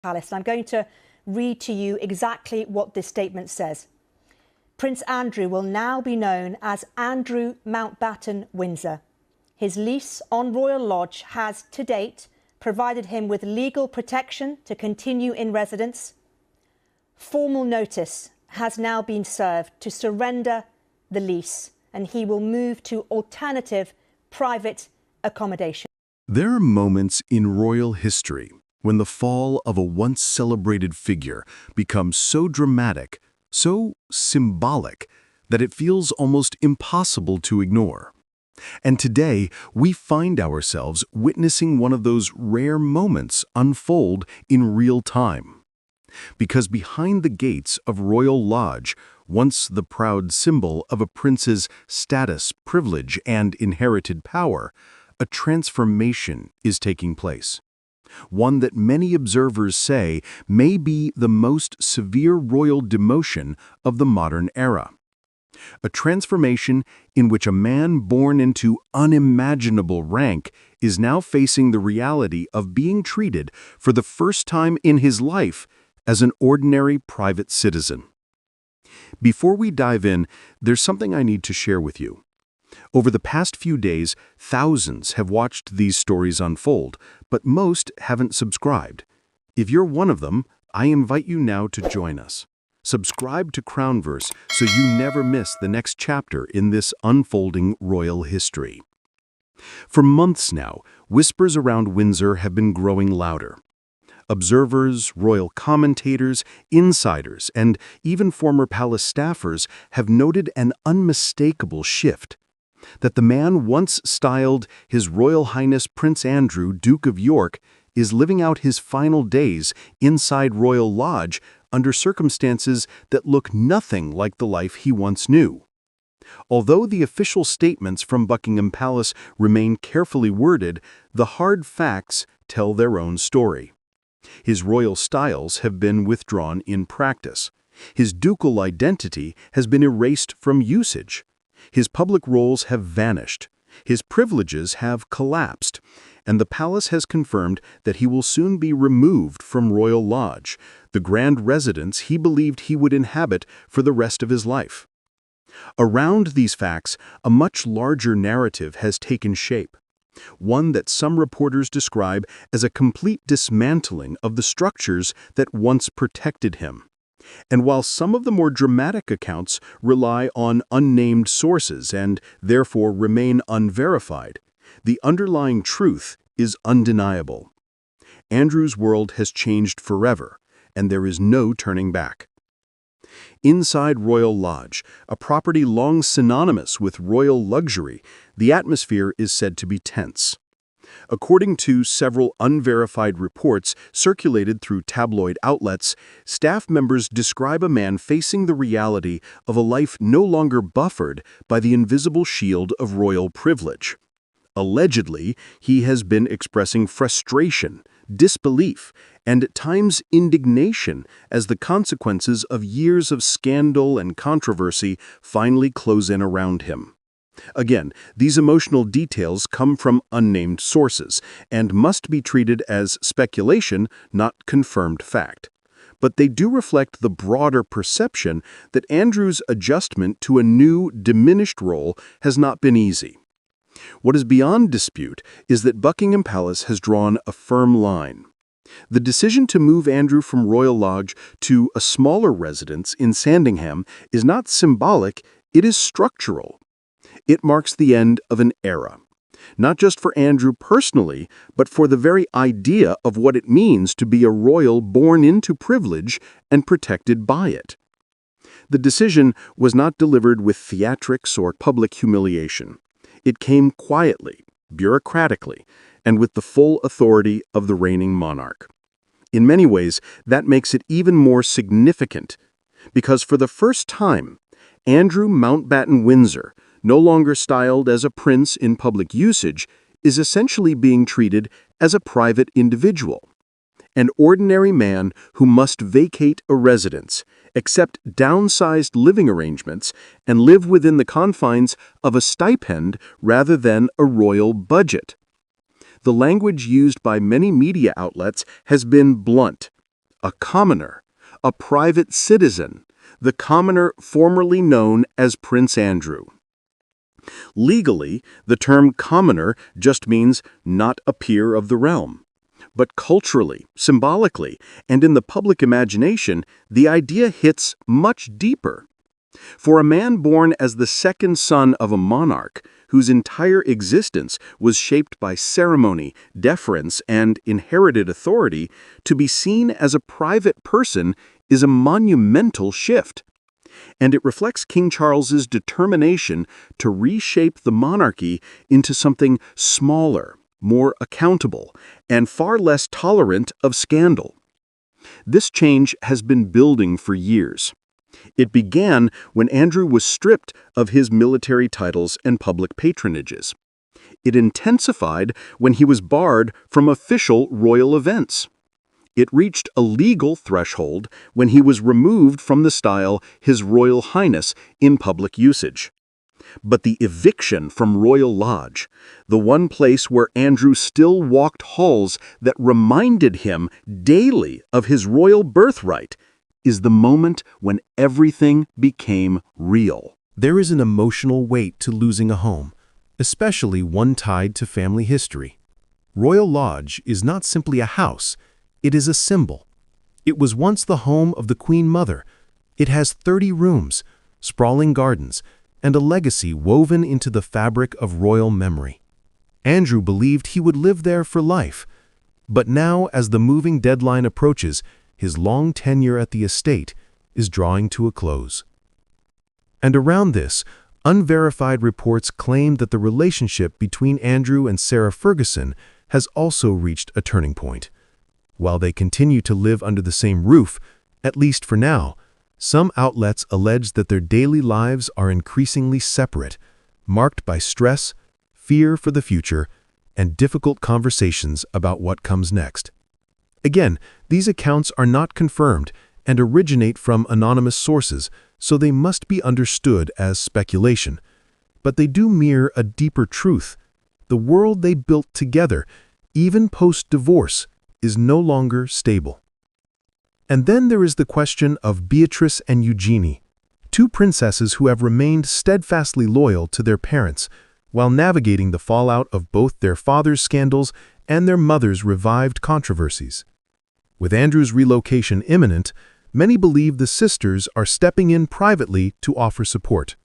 Palace. And I'm going to read to you exactly what this statement says. Prince Andrew will now be known as Andrew Mountbatten-Windsor. His lease on Royal Lodge has, to date, provided him with legal protection to continue in residence. Formal notice has now been served to surrender the lease, and he will move to alternative private accommodation. There are moments in royal history when the fall of a once celebrated figure becomes so dramatic, so symbolic, that it feels almost impossible to ignore. And today, we find ourselves witnessing one of those rare moments unfold in real time. Because behind the gates of Royal Lodge, once the proud symbol of a prince's status, privilege, and inherited power, a transformation is taking place. One that many observers say may be the most severe royal demotion of the modern era. A transformation in which a man born into unimaginable rank is now facing the reality of being treated for the first time in his life as an ordinary private citizen. Before we dive in, there's something I need to share with you. Over the past few days, thousands have watched these stories unfold, but most haven't subscribed. If you're one of them, I invite you now to join us. Subscribe to Crownverse so you never miss the next chapter in this unfolding royal history. For months now, whispers around Windsor have been growing louder. Observers, royal commentators, insiders, and even former palace staffers have noted an unmistakable shift. That the man once styled His Royal Highness Prince Andrew, Duke of York, is living out his final days inside Royal Lodge under circumstances that look nothing like the life he once knew. Although the official statements from Buckingham Palace remain carefully worded, the hard facts tell their own story. His royal styles have been withdrawn in practice. His ducal identity has been erased from usage. His public roles have vanished. His privileges have collapsed. And the palace has confirmed that he will soon be removed from Royal Lodge, the grand residence he believed he would inhabit for the rest of his life. Around these facts, a much larger narrative has taken shape. One that some reporters describe as a complete dismantling of the structures that once protected him. And while some of the more dramatic accounts rely on unnamed sources and therefore remain unverified, the underlying truth is undeniable. Andrew's world has changed forever, and there is no turning back. Inside Royal Lodge, a property long synonymous with royal luxury, the atmosphere is said to be tense. According to several unverified reports circulated through tabloid outlets, staff members describe a man facing the reality of a life no longer buffered by the invisible shield of royal privilege. Allegedly, he has been expressing frustration, disbelief, and at times indignation as the consequences of years of scandal and controversy finally close in around him. Again, these emotional details come from unnamed sources and must be treated as speculation, not confirmed fact. But they do reflect the broader perception that Andrew's adjustment to a new, diminished role has not been easy. What is beyond dispute is that Buckingham Palace has drawn a firm line. The decision to move Andrew from Royal Lodge to a smaller residence in Sandringham is not symbolic, it is structural. It marks the end of an era, not just for Andrew personally, but for the very idea of what it means to be a royal born into privilege and protected by it. The decision was not delivered with theatrics or public humiliation. It came quietly, bureaucratically, and with the full authority of the reigning monarch. In many ways, that makes it even more significant, because for the first time, Andrew Mountbatten-Windsor, no longer styled as a prince in public usage, is essentially being treated as a private individual. An ordinary man who must vacate a residence, accept downsized living arrangements, and live within the confines of a stipend rather than a royal budget. The language used by many media outlets has been blunt. a commoner, a private citizen, the commoner formerly known as Prince Andrew. Legally, the term commoner just means not a peer of the realm. But culturally, symbolically, and in the public imagination, the idea hits much deeper. For a man born as the second son of a monarch, whose entire existence was shaped by ceremony, deference, and inherited authority, to be seen as a private person is a monumental shift. And it reflects King Charles's determination to reshape the monarchy into something smaller, more accountable, and far less tolerant of scandal. This change has been building for years. It began when Andrew was stripped of his military titles and public patronages. It intensified when he was barred from official royal events. It reached a legal threshold when he was removed from the style His Royal Highness in public usage. But the eviction from Royal Lodge, the one place where Andrew still walked halls that reminded him daily of his royal birthright, is the moment when everything became real. There is an emotional weight to losing a home, especially one tied to family history. Royal Lodge is not simply a house, it is a symbol. It was once the home of the Queen Mother. It has 30 rooms, sprawling gardens, and a legacy woven into the fabric of royal memory. Andrew believed he would live there for life, but now, as the moving deadline approaches, his long tenure at the estate is drawing to a close. And around this, unverified reports claim that the relationship between Andrew and Sarah Ferguson has also reached a turning point. While they continue to live under the same roof, at least for now, some outlets allege that their daily lives are increasingly separate, marked by stress, fear for the future, and difficult conversations about what comes next. Again, these accounts are not confirmed and originate from anonymous sources, so they must be understood as speculation. But they do mirror a deeper truth. The world they built together, even post-divorce, is no longer stable. And then there is the question of Beatrice and Eugenie, two princesses who have remained steadfastly loyal to their parents, while navigating the fallout of both their father's scandals and their mother's revived controversies. With Andrew's relocation imminent, many believe the sisters are stepping in privately to offer support.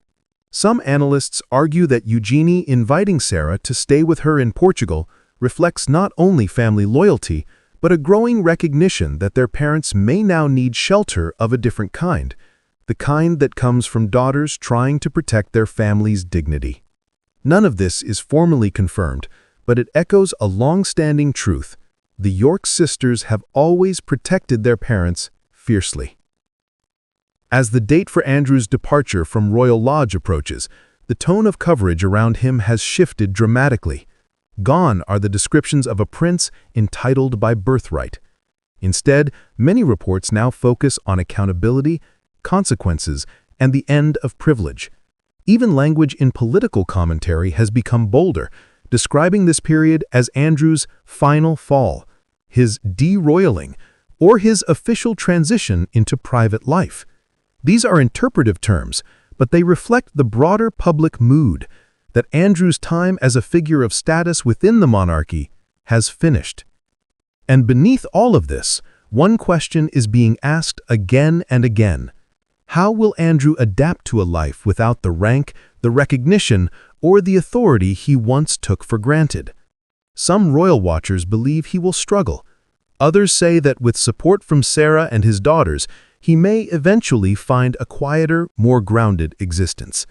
Some analysts argue that Eugenie inviting Sarah to stay with her in Portugal reflects not only family loyalty, but a growing recognition that their parents may now need shelter of a different kind, the kind that comes from daughters trying to protect their family's dignity. None of this is formally confirmed, but it echoes a long-standing truth. The York sisters have always protected their parents fiercely. As the date for Andrew's departure from Royal Lodge approaches, the tone of coverage around him has shifted dramatically. Gone are the descriptions of a prince entitled by birthright. Instead, many reports now focus on accountability, consequences, and the end of privilege. Even language in political commentary has become bolder, describing this period as Andrew's final fall, his deroyaling, or his official transition into private life. These are interpretive terms, but they reflect the broader public mood that Andrew's time as a figure of status within the monarchy has finished. And beneath all of this, one question is being asked again and again. How will Andrew adapt to a life without the rank, the recognition, or the authority he once took for granted? Some royal watchers believe he will struggle. Others say that with support from Sarah and his daughters, he may eventually find a quieter, more grounded existence.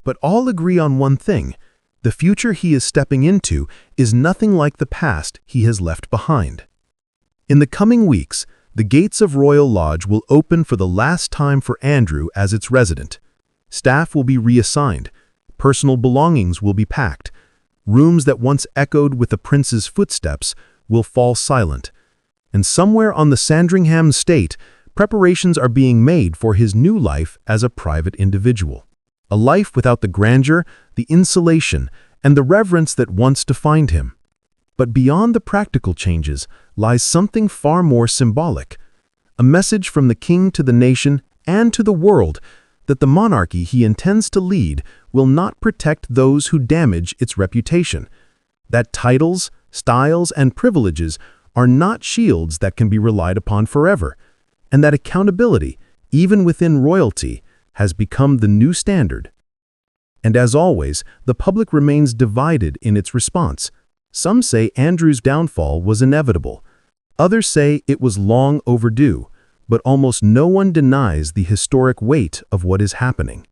But all agree on one thing: the future he is stepping into is nothing like the past he has left behind. In the coming weeks, the gates of Royal Lodge will open for the last time for Andrew as its resident. Staff will be reassigned, personal belongings will be packed, rooms that once echoed with the prince's footsteps will fall silent, and somewhere on the Sandringham estate, preparations are being made for his new life as a private individual. A life without the grandeur, the insulation, and the reverence that once defined him. But beyond the practical changes lies something far more symbolic: a message from the king to the nation and to the world that the monarchy he intends to lead will not protect those who damage its reputation, that titles, styles, and privileges are not shields that can be relied upon forever, and that accountability, even within royalty, has become the new standard. And as always, the public remains divided in its response. Some say Andrew's downfall was inevitable. Others say it was long overdue, but almost no one denies the historic weight of what is happening.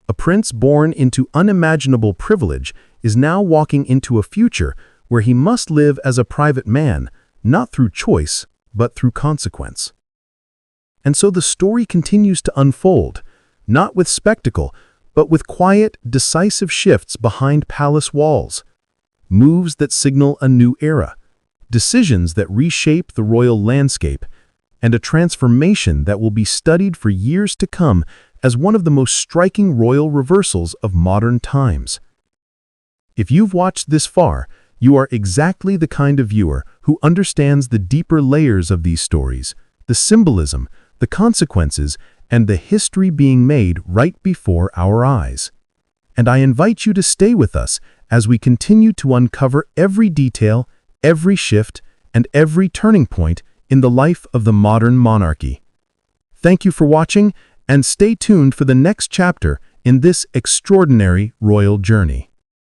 A prince born into unimaginable privilege is now walking into a future where he must live as a private man, not through choice, but through consequence. And so the story continues to unfold, not with spectacle, but with quiet, decisive shifts behind palace walls, moves that signal a new era, decisions that reshape the royal landscape, and a transformation that will be studied for years to come as one of the most striking royal reversals of modern times. If you've watched this far, you are exactly the kind of viewer who understands the deeper layers of these stories, the symbolism, the consequences, and the history being made right before our eyes. And I invite you to stay with us as we continue to uncover every detail, every shift, and every turning point in the life of the modern monarchy. Thank you for watching, and stay tuned for the next chapter in this extraordinary royal journey.